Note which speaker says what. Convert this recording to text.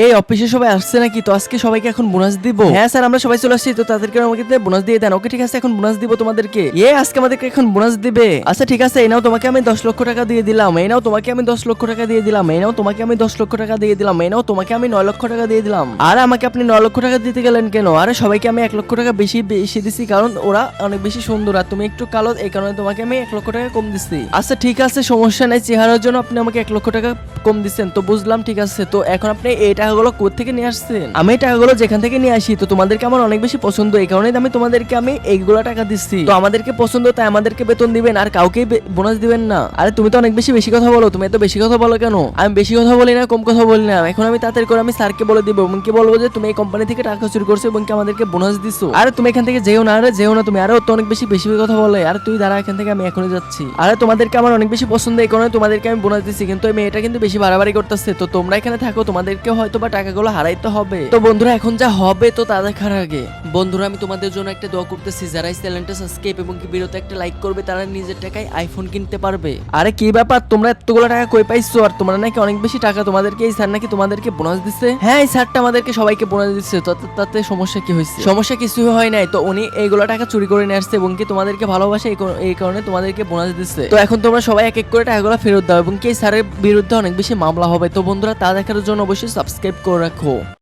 Speaker 1: এই অফিসে সবাই আসছে নাকি? তো আজকে সবাইকে এখন বোনাস দিব। হ্যাঁ স্যার, আমরা সবাই চলে আসছি, তো তাদেরকে আমাকে বোনাস দিয়ে দেন। ওকে ঠিক আছে, এখন বোনাস দিব তোমাদেরকে। আজকে আমাদেরকে এখন বোনাস দিবে। আচ্ছা ঠিক আছে, এই নাও তোমাকে আমি 10 লক্ষ টাকা দিয়ে দিলাম। এই নাও তোমাকে আমি 10 লক্ষ টাকা দিয়ে দিলাম। এই নাও তোমাকে আমি 10 লক্ষ টাকা দিয়ে দিলাম। এই নাও তোমাকে আমি 9 লক্ষ টাকা দিয়ে দিলাম। আর আমাকে আপনি 9 লক্ষ টাকা দিতে গেলেন কেন? আরে সবাইকে আমি 1 লক্ষ টাকা বেশি বেশি দিছি, কারণ ওরা অনেক বেশি সুন্দর আর তুমি একটু কালো, এই কারণে তোমাকে আমি 1 লক্ষ টাকা কম দিচ্ছি। আচ্ছা ঠিক আছে, সমস্যা নাই, চেহারার জন্য আপনি আমাকে 1 লক্ষ টাকা কম দিচ্ছেন, তো বুঝলাম, ঠিক আছে। তো এখন আপনি এই টাকাগুলো কোথা থেকে নিয়ে আসছেন? আমি এই টাকাগুলো যেখান থেকে নিয়ে আসি, তো তোমাদেরকে আমার অনেক বেশি পছন্দ, এই কারণে আমি তোমাদেরকে আমি এইগুলো টাকা দিচ্ছি। তো আমাদেরকে পছন্দ, তাই আমাদেরকে বেতন দিবেন, আর কাউকে বোনাস দিবেন না। আরে তুমি তো অনেক বেশি কথা বলো, তুমি এত বেশি কথা বলো কেন? আমি বেশি কথা বলি না, কম কথা বলি না। এখন আমি তাড়াতাড়ি করে আমি স্যারকে বলে দিব এবং কি বলবো যে তুমি এই কোম্পানি থেকে টাকা চুরি করছো এবং কি আমাদেরকে বোনাস দিছো। আরে তুমি এখান থেকে যেও না, আরে যেও না তুমি, আরে তো অনেক বেশি কথা বলে। আর তুই দাঁড়া এখান থেকে, আমি এখনই যাচ্ছি। আরে তোমাদেরকে আমার অনেক বেশি পছন্দ, এই কারণে তোমাদেরকে আমি বোনাস দিচ্ছি, কিন্তু এই মেয়েটা কিন্তু বেশি বাড়াবাড়ি করতেছে। তো তোমরা এখানে থাকো, তোমাদেরকে হয়তো বা টাকাগুলো হারাইতে হবে। তো বন্ধুরা এখন যা হবে তো তা দেখার আগে বন্ধুরা আমি তোমাদের জন্য একটা দোয়া করতেছি, যারা এই চ্যানেলটা সাবস্ক্রাইব এবং কি ভিডিওতে একটা লাইক করবে তারা নিজের টাকায় আইফোন কিনতে পারবে। আরে কি ব্যাপার, তোমরা এতগুলো টাকা কই পাইছো? আর তোমরা নাকি অনেক বেশি টাকা, তোমাদেরকে এই স্যার নাকি তোমাদেরকে বোনাস দিচ্ছে? হ্যাঁ, এই স্যারটা আমাদেরকে সবাইকে বোনাস দিচ্ছে। তো তাতে সমস্যা কি হয়েছে? সমস্যা কিছু হয় নাই, তো উনি এইগুলো টাকা চুরি করে নিয়ে আসছে এবং কি তোমাদেরকে ভালোবাসে, এই কারণে তোমাদেরকে বোনাস দিচ্ছে। তো এখন তোমরা সবাই এক এক করে টাকাগুলো ফেরত দাও এবং কি এই স্যারের বিরুদ্ধে অনেক বেশি মামলা হবে। তো বন্ধুরা তা দেখার জন্য অবশ্যই সাবস্ক্রাইব করে রাখো।